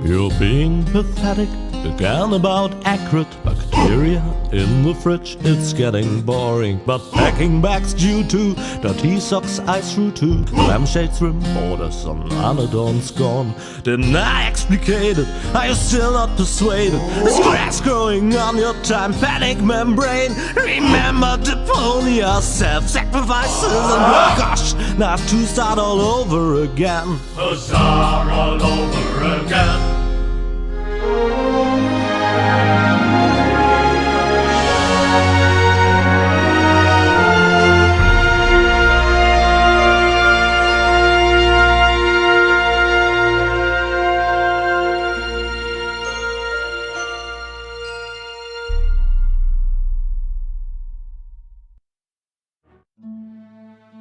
You're being pathetic again about accurate bacteria in the fridge. It's getting boring, but packing bags due to dirty socks I threw to the lampshades rim borders on Anadon's gone. Didn't I explicate it? Are you still not persuaded? There's grass growing on your tympanic membrane. Remember Deponia, self-sacrifices, and oh gosh, now I have to start all over again. Start all over again.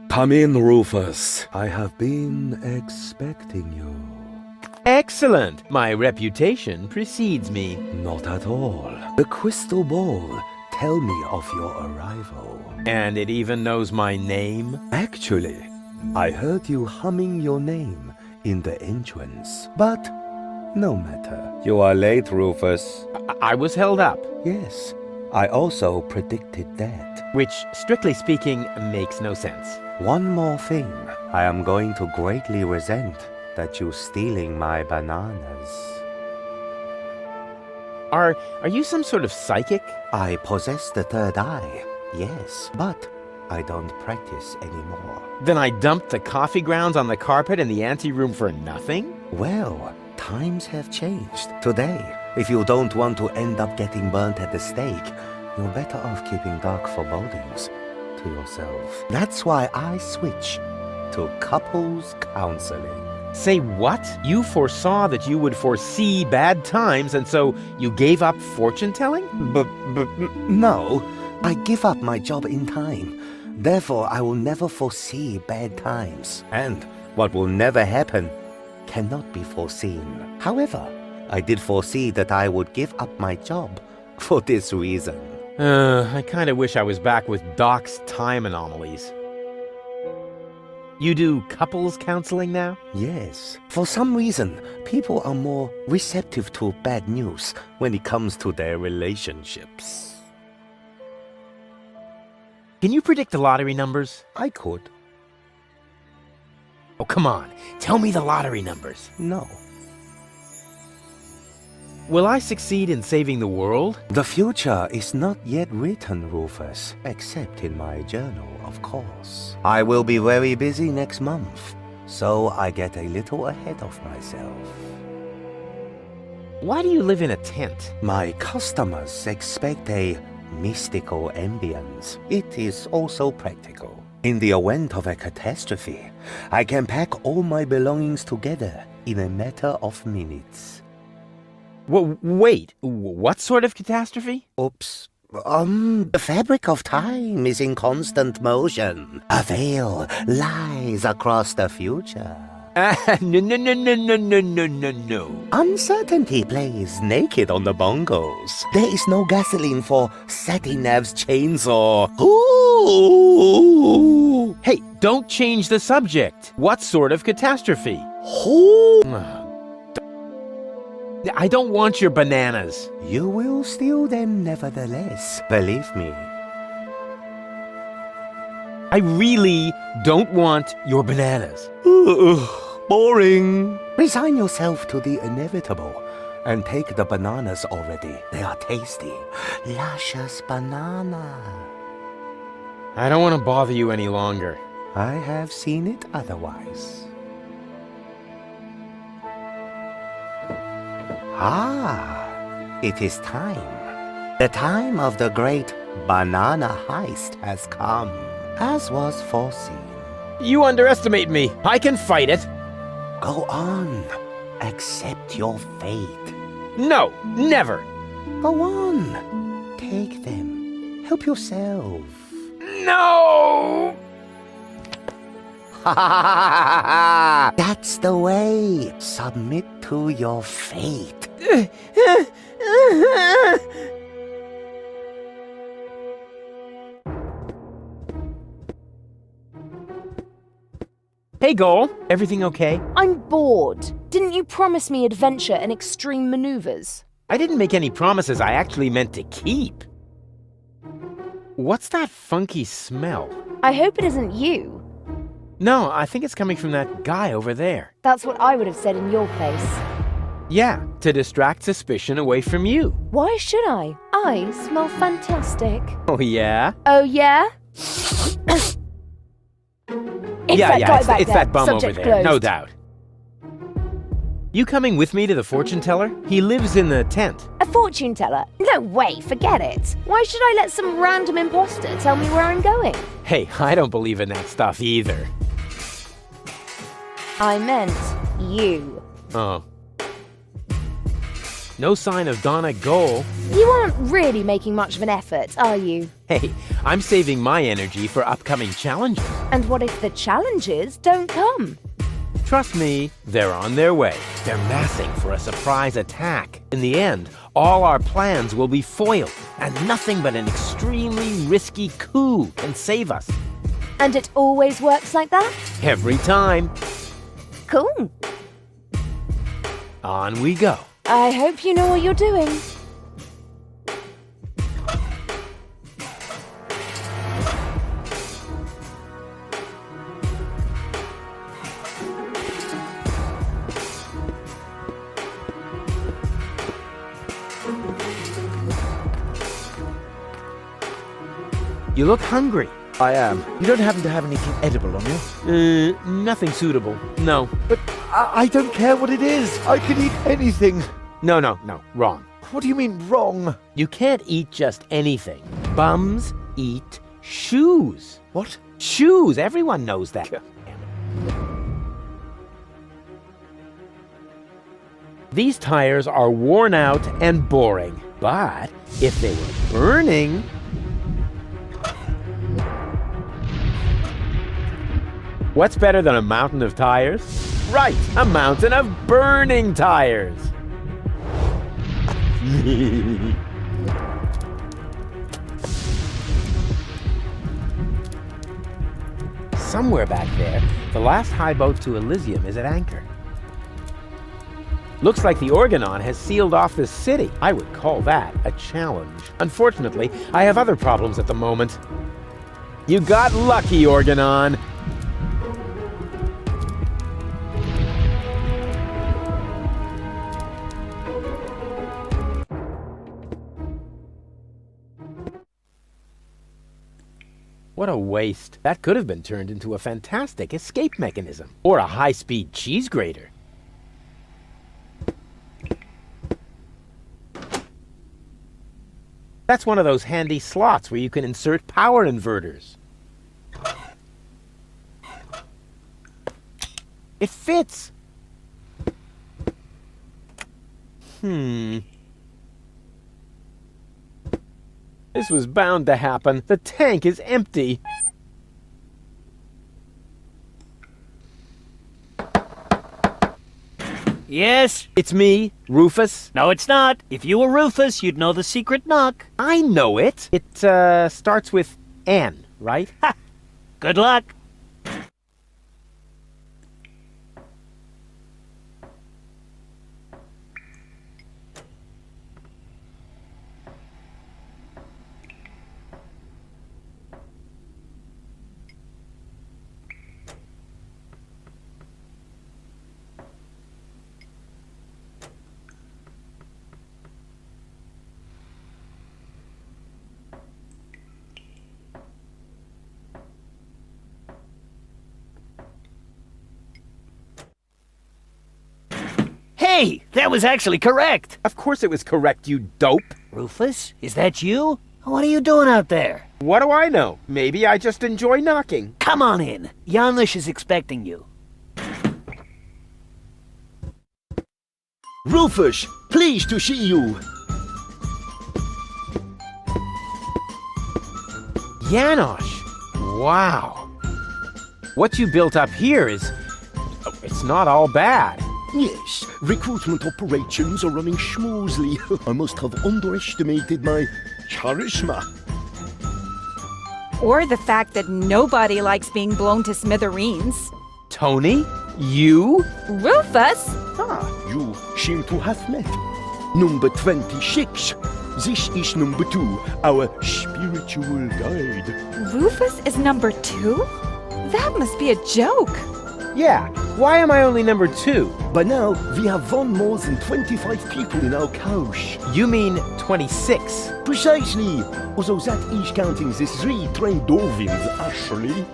Come in, Rufus. I have been expecting you. Excellent! My reputation precedes me. Not at all. The crystal ball tell me of your arrival. And it even knows my name? Actually, I heard you humming your name in the entrance. But no matter. You are late, Rufus. I was held up. Yes, I also predicted that. Which, strictly speaking, makes no sense. One more thing. I am going to greatly resent that you stealing my bananas. Are you some sort of psychic? I possess the third eye, yes, but I don't practice anymore. Then I dumped the coffee grounds on the carpet in the anteroom for nothing? Well, times have changed. Today, if you don't want to end up getting burnt at the stake, you're better off keeping dark forebodings to yourself. That's why I switch to couples counseling. Say what? You foresaw that you would foresee bad times, and so you gave up fortune-telling? No, I give up my job in time. Therefore, I will never foresee bad times. And what will never happen cannot be foreseen. However, I did foresee that I would give up my job for this reason. I kinda wish I was back with Doc's time anomalies. You do couples counseling now? Yes. For some reason, people are more receptive to bad news when it comes to their relationships. Can you predict the lottery numbers? I could. Oh, come on. Tell me the lottery numbers. No. Will I succeed in saving the world? The future is not yet written, Rufus, except in my journal, of course. I will be very busy next month, so I get a little ahead of myself. Why do you live in a tent? My customers expect a mystical ambience. It is also practical. In the event of a catastrophe, I can pack all my belongings together in a matter of minutes. Wait, what sort of catastrophe? Oops. The fabric of time is in constant motion. A veil lies across the future. No. Uncertainty plays naked on the bongos. There is no gasoline for Satinav's chainsaw. Ooh! Hey, don't change the subject. What sort of catastrophe? Ooh! I don't want your bananas. You will steal them nevertheless, believe me. I really don't want your bananas. Boring. Resign yourself to the inevitable and take the bananas already. They are tasty. Luscious banana. I don't want to bother you any longer. I have seen it otherwise. Ah, it is time. The time of the great banana heist has come, as was foreseen. You underestimate me. I can fight it. Go on. Accept your fate. No, never. Go on. Take them. Help yourself. No! That's the way. Submit to your fate. Hey, Goal. Everything okay? I'm bored. Didn't you promise me adventure and extreme maneuvers? I didn't make any promises I actually meant to keep. What's that funky smell? I hope it isn't you. No, I think it's coming from that guy over there. That's what I would have said in your place. Yeah, to distract suspicion away from you. Why should I? I smell fantastic. Oh, yeah? Oh, yeah? It's that bum over Subject there, closed. no doubt. You coming with me to the fortune teller? He lives in the tent. A fortune teller? No way, forget it. Why should I let some random imposter tell me where I'm going? Hey, I don't believe in that stuff either. I meant you. Oh. No sign of Donna Goal. You aren't really making much of an effort, are you? Hey, I'm saving my energy for upcoming challenges. And what if the challenges don't come? Trust me, they're on their way. They're massing for a surprise attack. In the end, all our plans will be foiled, and nothing but an extremely risky coup can save us. And it always works like that? Every time. Cool. On we go. I hope you know what you're doing. You look hungry. I am. You don't happen to have anything edible on you? Nothing suitable. No. But I don't care what it is. I could eat anything. No, wrong. What do you mean, wrong? You can't eat just anything. Bums eat shoes. What? Shoes, everyone knows that. These tires are worn out and boring, but if they were burning... What's better than a mountain of tires? Right, a mountain of burning tires. Somewhere back there, the last high boat to Elysium is at anchor. Looks like the Organon has sealed off the city. I would call that a challenge. Unfortunately, I have other problems at the moment. You got lucky, Organon. What a waste. That could have been turned into a fantastic escape mechanism. Or a high-speed cheese grater. That's one of those handy slots where you can insert power inverters. It fits. This was bound to happen. The tank is empty. Yes? It's me, Rufus. No, it's not. If you were Rufus, you'd know the secret knock. I know it. It, starts with N, right? Ha! Good luck. Hey, that was actually correct. Of course it was correct, you dope. Rufus, is that you? What are you doing out there? What do I know? Maybe I just enjoy knocking. Come on in. Janusz is expecting you. Rufus, pleased to see you. Janusz, wow. What you built up here is... it's not all bad. Yes, recruitment operations are running smoothly. I must have underestimated my charisma. Or the fact that nobody likes being blown to smithereens. Tony? You? Rufus? Huh. you seem to have met. Number 26. This is number 2, our spiritual guide. Rufus is number 2? That must be a joke. Yeah, why am I only number 2? By now, we have won more than 25 people in our coach. You mean 26? Precisely. Although that is counting the 3 trained dolphins, actually.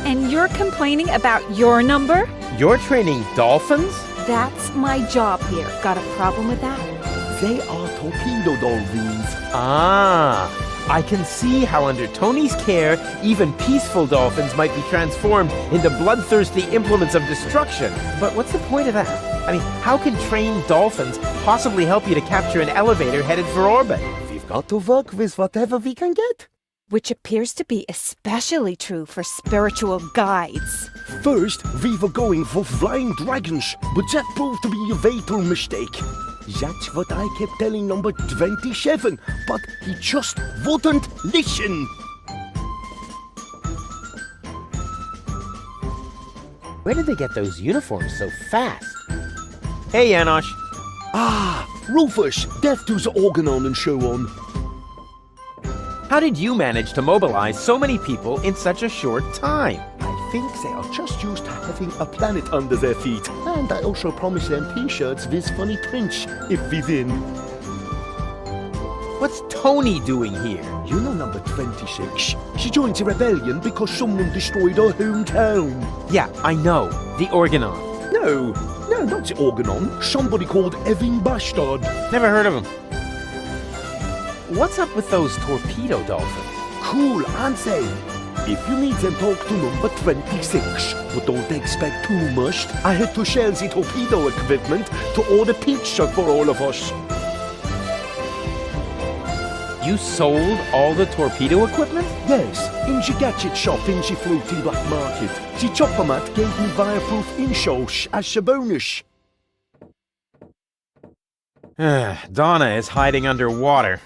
And you're complaining about your number? You're training dolphins? That's my job here. Got a problem with that? They are torpedo dolphins. Ah, I can see how under Tony's care, even peaceful dolphins might be transformed into bloodthirsty implements of destruction. But what's the point of that? I mean, how can trained dolphins possibly help you to capture an elevator headed for orbit? We've got to work with whatever we can get. Which appears to be especially true for spiritual guides. First, we were going for flying dragons, but that proved to be a fatal mistake. That's what I kept telling number 27, but he just wouldn't listen. Where did they get those uniforms so fast? Hey, Janosch. Ah, Rufus, death to the organon and so on. How did you manage to mobilize so many people in such a short time? I think they are just used to having a planet under their feet. And I also promised them t-shirts with funny prints, if we win. What's Tony doing here? You know number 26. She joined the rebellion because someone destroyed her hometown. Yeah, I know. The Organon. No, not the organon. Somebody called Evan Bastard. Never heard of him. What's up with those torpedo dolphins? Cool, aren't they? If you need them, talk to number 26. But don't expect too much. I had to shell the torpedo equipment to order pizza for all of us. You sold all the torpedo equipment? Yes, in the gadget shop in the floating black market. The chopper mat gave me fireproof insoles as a bonus. Donna is hiding underwater.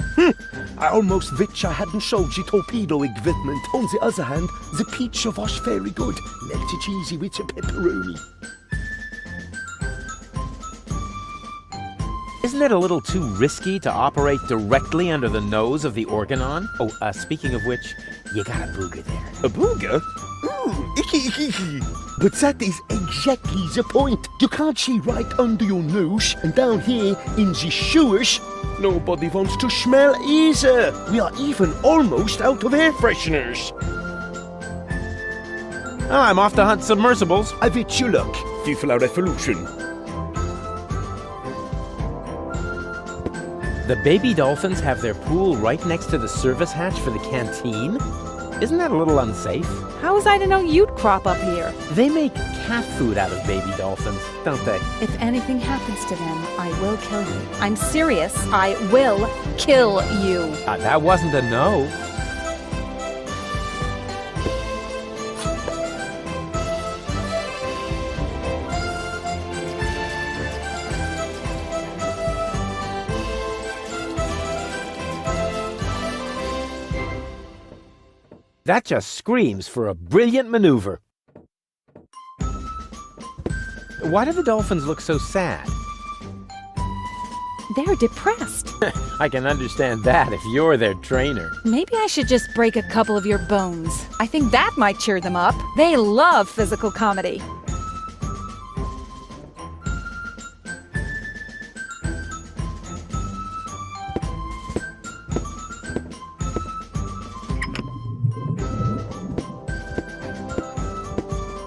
I almost wish I hadn't sold the torpedo equipment. On the other hand, the pizza was very good. Melted cheesy with the pepperoni. Isn't it a little too risky to operate directly under the nose of the Organon? Oh, speaking of which, you got a booger there. A booger? Ooh, icky, icky, icky. But that is exactly the point. You can't see right under your nose, and down here in the sewers, nobody wants to smell either. We are even almost out of air fresheners. Oh, I'm off to hunt submersibles. I wish you luck. Vive la revolution. The baby dolphins have their pool right next to the service hatch for the canteen? Isn't that a little unsafe? How was I to know you'd crop up here? They make cat food out of baby dolphins, don't they? If anything happens to them, I will kill you. I'm serious. I will kill you. That wasn't a no. That just screams for a brilliant maneuver. Why do the dolphins look so sad? They're depressed. I can understand that if you're their trainer. Maybe I should just break a couple of your bones. I think that might cheer them up. They love physical comedy.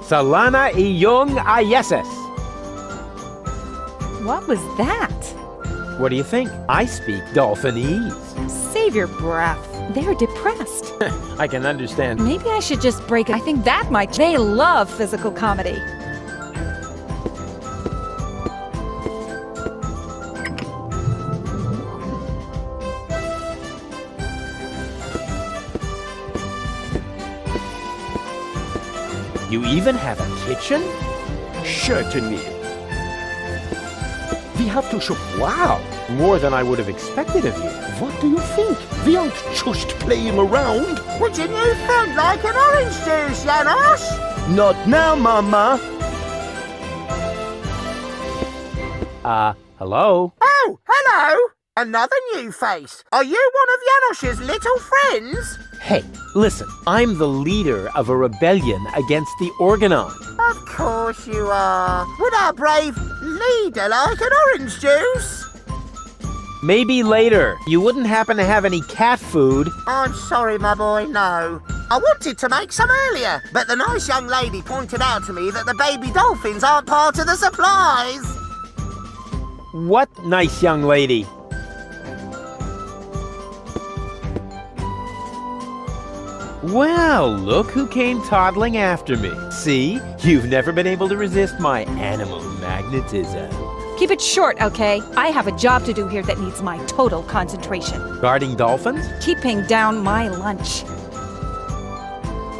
Salana iyong ayeses. What was that? What do you think? I speak Dolphinese. Save your breath. They're depressed. I can understand. Maybe I should just break it. I think that might. They love physical comedy. You even have a kitchen? Certainly. We have to shop. Wow, more than I would have expected of you. What do you think? We aren't just playing around. What's a new friend like an orange juice, Janos? Not now, Mama. Hello? Oh, hello! Another new face. Are you one of Janosch's little friends? Hey, listen, I'm the leader of a rebellion against the Organon. Of course you are. Would our brave leader like an orange juice? Maybe later. You wouldn't happen to have any cat food? I'm sorry, my boy, no. I wanted to make some earlier, but the nice young lady pointed out to me that the baby dolphins aren't part of the supplies. What nice young lady? Well, look who came toddling after me. See? You've never been able to resist my animal magnetism. Keep it short, okay? I have a job to do here that needs my total concentration. Guarding dolphins? Keeping down my lunch.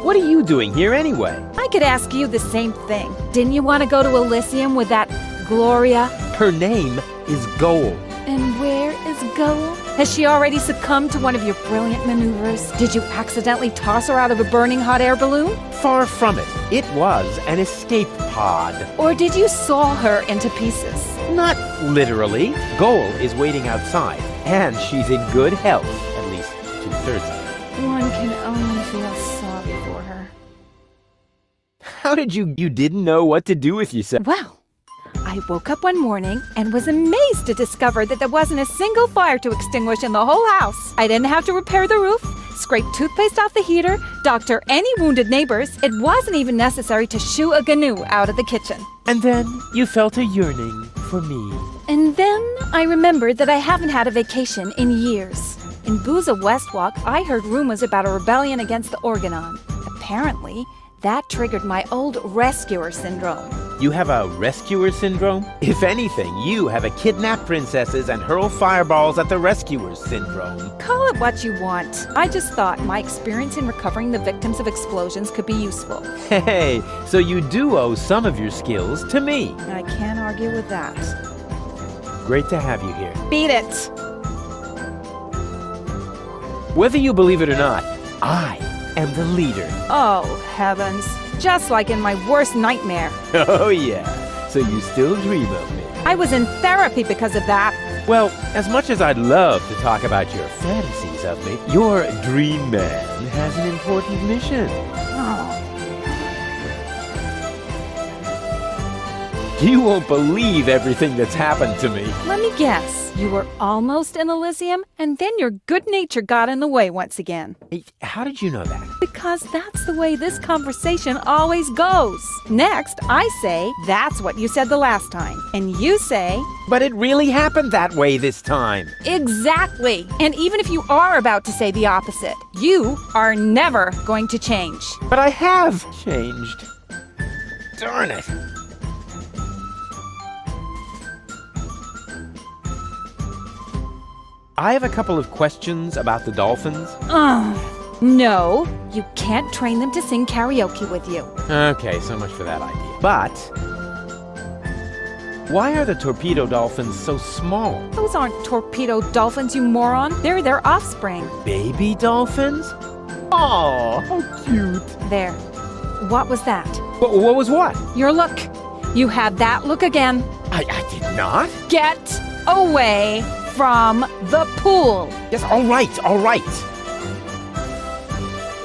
What are you doing here anyway? I could ask you the same thing. Didn't you want to go to Elysium with that Gloria? Her name is Goal. And where is Goal? Has she already succumbed to one of your brilliant maneuvers? Did you accidentally toss her out of a burning hot air balloon? Far from it. It was an escape pod. Or did you saw her into pieces? Not literally. Goal is waiting outside, and she's in good health. At least 2/3 of it. One can only feel sorry for her. How did you didn't know what to do with yourself? Well, I woke up one morning and was amazed to discover that there wasn't a single fire to extinguish in the whole house. I didn't have to repair the roof, scrape toothpaste off the heater, doctor any wounded neighbors. It wasn't even necessary to shoo a gnu out of the kitchen. And then you felt a yearning for me. And then I remembered that I haven't had a vacation in years. In Booza Westwalk, I heard rumors about a rebellion against the Organon. Apparently, that triggered my old rescuer syndrome. You have a rescuer syndrome? If anything, you have a kidnap princesses and hurl fireballs at the rescuers syndrome. Call it what you want. I just thought my experience in recovering the victims of explosions could be useful. Hey, so you do owe some of your skills to me. I can't argue with that. Great to have you here. Beat it! Whether you believe it or not, I am the leader. Oh, heavens. Just like in my worst nightmare. Oh yeah, so you still dream of me. I was in therapy because of that. Well, as much as I'd love to talk about your fantasies of me, your dream man has an important mission. Oh. You won't believe everything that's happened to me. Let me guess. You were almost in Elysium, and then your good nature got in the way once again. Hey, how did you know that? Because that's the way this conversation always goes. Next, I say, that's what you said the last time. And you say, But it really happened that way this time. exactly. And even if you are about to say the opposite, you are never going to change. But I have changed. Darn it. I have a couple of questions about the dolphins. No, you can't train them to sing karaoke with you. Okay, so much for that idea. But why are the torpedo dolphins so small? Those aren't torpedo dolphins, you moron. They're their offspring. Baby dolphins? Oh, how cute. There. What was that? What was what? Your look. You had that look again. I did not. Get away from the pool. Yes, all right, all right.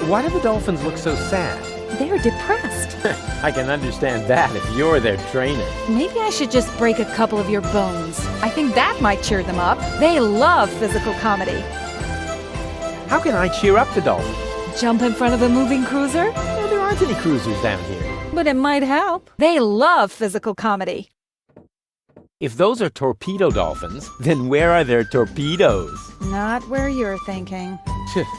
Why do the dolphins look so sad? They're depressed. I can understand that if you're their trainer. Maybe I should just break a couple of your bones. I think that might cheer them up. They love physical comedy. How can I cheer up the dolphins? Jump in front of a moving cruiser? No, there aren't any cruisers down here. But it might help. They love physical comedy. If those are torpedo dolphins, then where are their torpedoes? Not where you're thinking.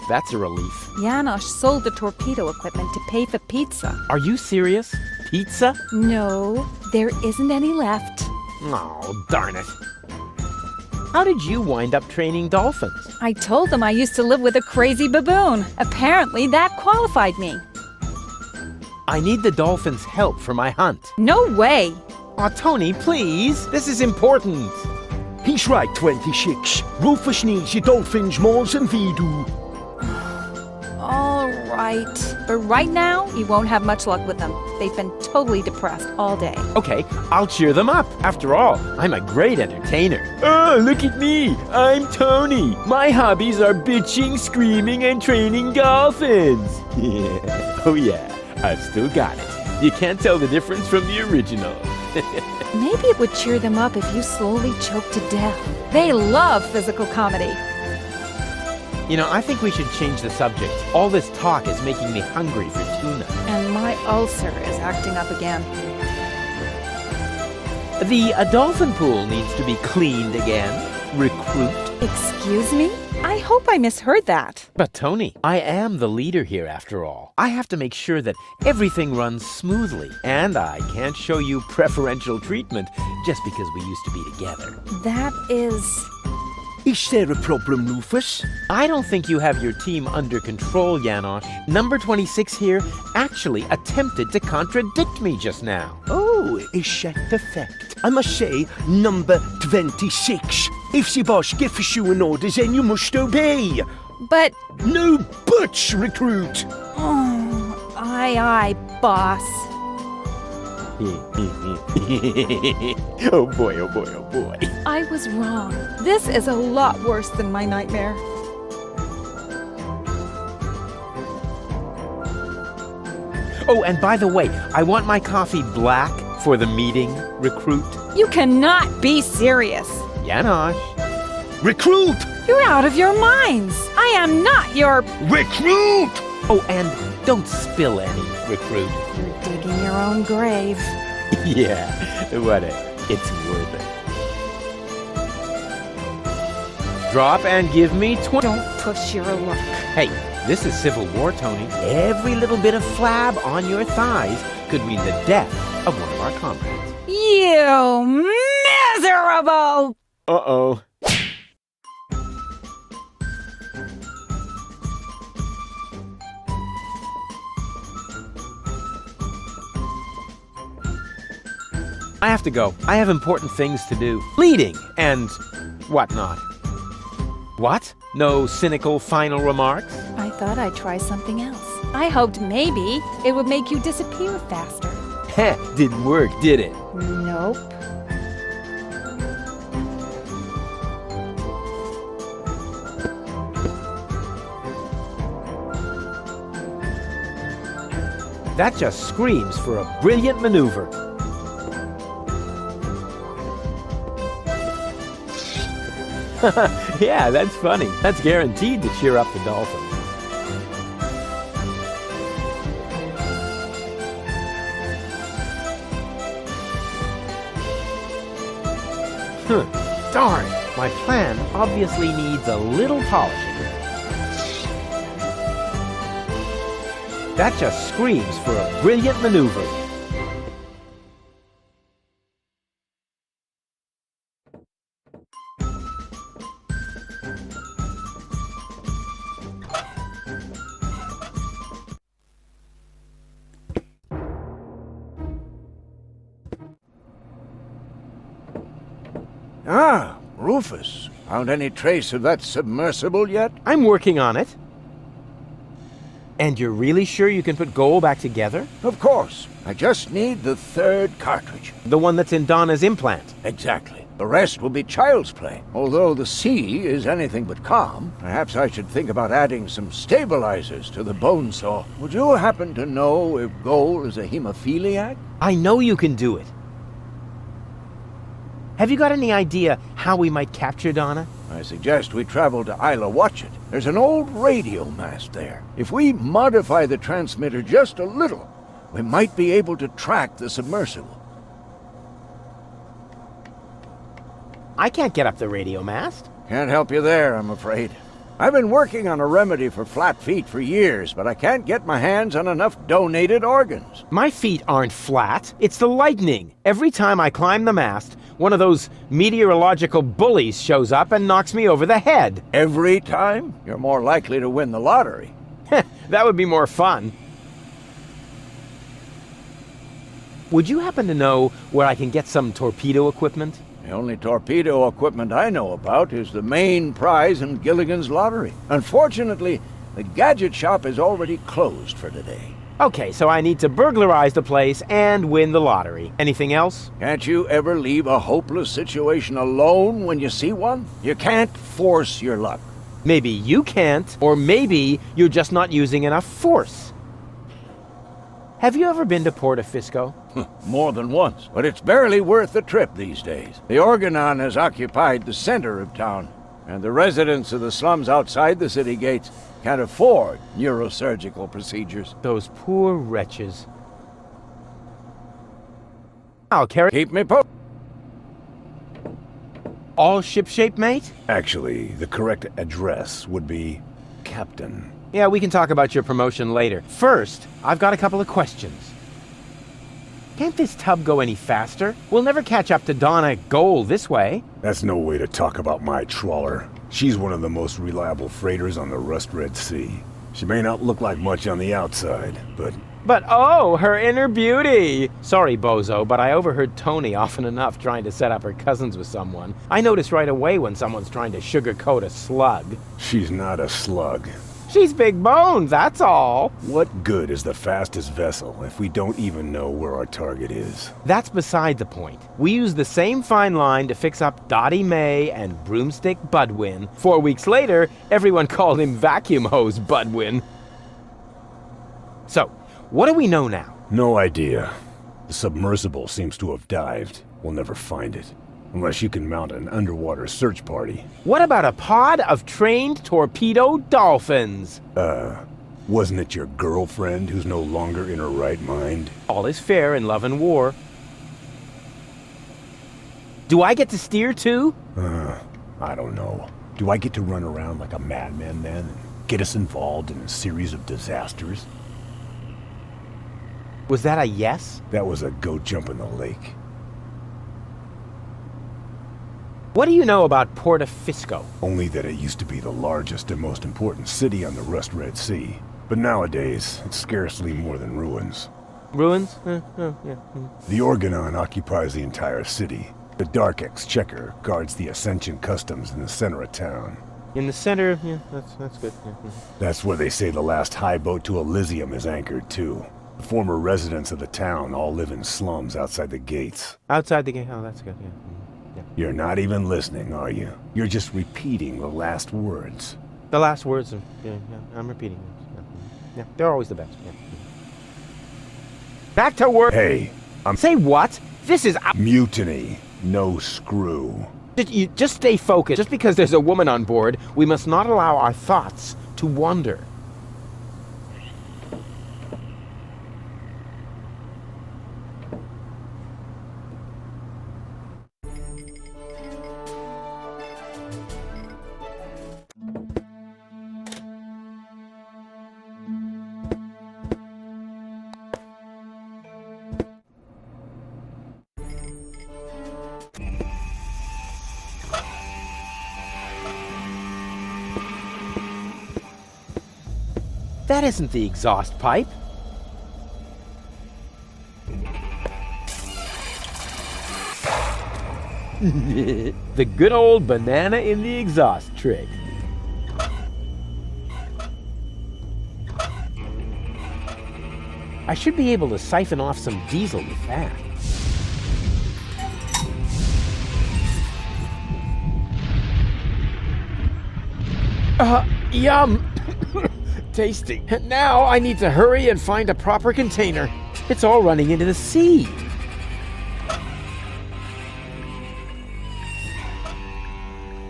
That's a relief. Janosch sold the torpedo equipment to pay for pizza. Are you serious? Pizza? No, there isn't any left. Oh, darn it. How did you wind up training dolphins? I told them I used to live with a crazy baboon. Apparently that qualified me. I need the dolphins' help for my hunt. No way. Aw, Tony, please. This is important. He's right, 26. Rufus needs your dolphins more than we do. All right. right. But right now, you won't have much luck with them. They've been totally depressed all day. Okay, I'll cheer them up. After all, I'm a great entertainer. Oh, look at me. I'm Tony. My hobbies are bitching, screaming, and training dolphins. Yeah. Oh yeah, I've still got it. You can't tell the difference from the original. Maybe it would cheer them up if you slowly choke to death. They love physical comedy. You know, I think we should change the subject. All this talk is making me hungry for tuna. And my ulcer is acting up again. The dolphin pool needs to be cleaned again. Recruit. Excuse me? I hope I misheard that. But Tony, I am the leader here after all. I have to make sure that everything runs smoothly. And I can't show you preferential treatment just because we used to be together. That is... Is there a problem, Rufus? I don't think you have your team under control, Janosch. Number 26 here actually attempted to contradict me just now. Oh, is that the fact? I must say, number 26. If the boss gives you an order, then you must obey. But... No buts, recruit. Oh, aye, boss. Oh boy, oh boy, oh boy. I was wrong. This is a lot worse than my nightmare. Oh, and by the way, I want my coffee black for the meeting, recruit. You cannot be serious. Janosch. Recruit! You're out of your minds. I am not your... Recruit! Oh, and don't spill any, recruit. You're digging your own grave. Yeah, whatever. It's worth it. Drop and give me 20. Don't push your luck. Hey, this is Civil War, Tony. Every little bit of flab on your thighs could mean the death of one of our comrades. You miserable! Uh-oh. I have to go. I have important things to do. Leading and whatnot. What? No cynical final remarks? I thought I'd try something else. I hoped maybe it would make you disappear faster. Heh, didn't work, did it? Nope. That just screams for a brilliant maneuver. Yeah, that's funny. That's guaranteed to cheer up the dolphins. Darn, my plan obviously needs a little polishing. That just screams for a brilliant maneuver. Ah, Rufus. Found any trace of that submersible yet? I'm working on it. And you're really sure you can put Goal back together? Of course. I just need the third cartridge. The one that's in Donna's implant. Exactly. The rest will be child's play. Although the sea is anything but calm, perhaps I should think about adding some stabilizers to the bone saw. Would you happen to know if Goal is a hemophiliac? I know you can do it. Have you got any idea how we might capture Donna? I suggest we travel to Isla Watchet. There's an old radio mast there. If we modify the transmitter just a little, we might be able to track the submersible. I can't get up the radio mast. Can't help you there, I'm afraid. I've been working on a remedy for flat feet for years, but I can't get my hands on enough donated organs. My feet aren't flat. It's the lightning. Every time I climb the mast, one of those meteorological bullies shows up and knocks me over the head. Every time? You're more likely to win the lottery. That would be more fun. Would you happen to know where I can get some torpedo equipment? The only torpedo equipment I know about is the main prize in Gilligan's lottery. Unfortunately, The gadget shop is already closed for today. Okay, so I need to burglarize the place and win the lottery. Anything else? Can't you ever leave a hopeless situation alone when you see one? You can't force your luck. Maybe you can't, or maybe you're just not using enough force. Have you ever been to Portofisco? More than once, but it's barely worth the trip these days. The Organon has occupied the center of town, and the residents of the slums outside the city gates can't afford neurosurgical procedures. Those poor wretches. I'll carry... Keep me posted. All shipshape, mate? Actually, the correct address would be Captain. Yeah, we can talk about your promotion later. First, I've got a couple of questions. Can't this tub go any faster? We'll never catch up to Donna Gold this way. That's no way to talk about my trawler. She's one of the most reliable freighters on the Rust Red Sea. She may not look like much on the outside, but oh, her inner beauty! Sorry, Bozo, but I overheard Tony often enough trying to set up her cousins with someone. I notice right away when someone's trying to sugarcoat a slug. she's not a slug. She's big boned, that's all. What good is the fastest vessel if we don't even know where our target is? That's beside the point. We used the same fine line to fix up Dottie May and Broomstick Budwin. 4 weeks later, everyone called him Vacuum Hose Budwin. So, what do we know now? No idea. The submersible seems to have dived. We'll never find it. Unless you can mount an underwater search party. What about a pod of trained torpedo dolphins? Wasn't it your girlfriend who's no longer in her right mind? All is fair in love and war. Do I get to steer too? I don't know. Do I get to run around like a madman then and get us involved in a series of disasters? Was that a yes? That was a go jump in the lake. What do you know about Portofisco? Only that it used to be the largest and most important city on the Rust Red Sea. But nowadays, it's scarcely more than ruins. Ruins? The Organon occupies the entire city. The Dark Exchequer guards the Ascension Customs in the center of town. In the center, yeah, that's good. Yeah. That's where they say the last high boat to Elysium is anchored too. The former residents of the town all live in slums outside the gates. Outside the gate, oh, that's good, yeah. You're not even listening, are you? You're just repeating the last words. The last words are, yeah, I'm repeating them. Yeah, they're always the best, yeah. Back to work! Hey, Say what? This is... Mutiny. No screw. You just stay focused. Just because there's a woman on board, we must not allow our thoughts to wander. That isn't the exhaust pipe. The good old banana in the exhaust trick. I should be able to siphon off some diesel with that. Yum! Tasty. Now I need to hurry and find a proper container. It's all running into the sea.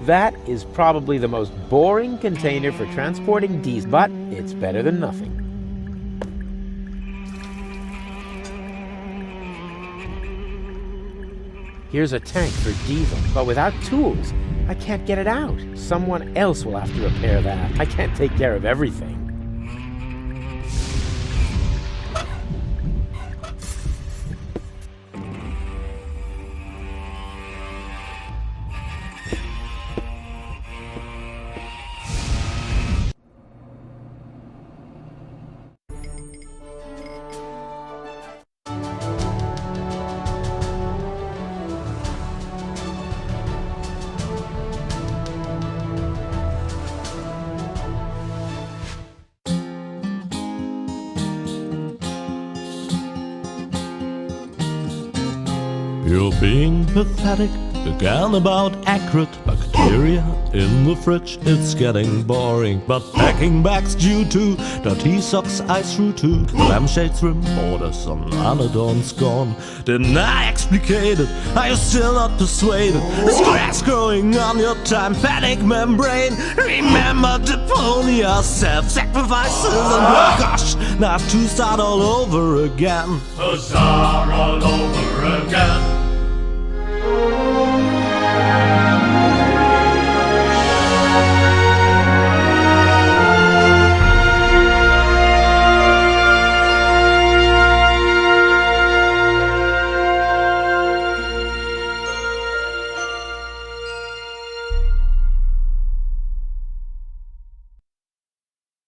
That is probably the most boring container for transporting diesel, but it's better than nothing. Here's a tank for diesel, but without tools, I can't get it out. Someone else will have to repair that. I can't take care of everything. You're being pathetic again about accurate bacteria in the fridge. It's getting boring, but packing bags due to dirty socks I threw to lampshades, rim borders on anodons gone. Didn't I explicate it? Are you still not persuaded? There's grass growing on your tympanic membrane. Remember Deponia, self-sacrifices, and oh gosh, now I have to start all over again. Start all over again.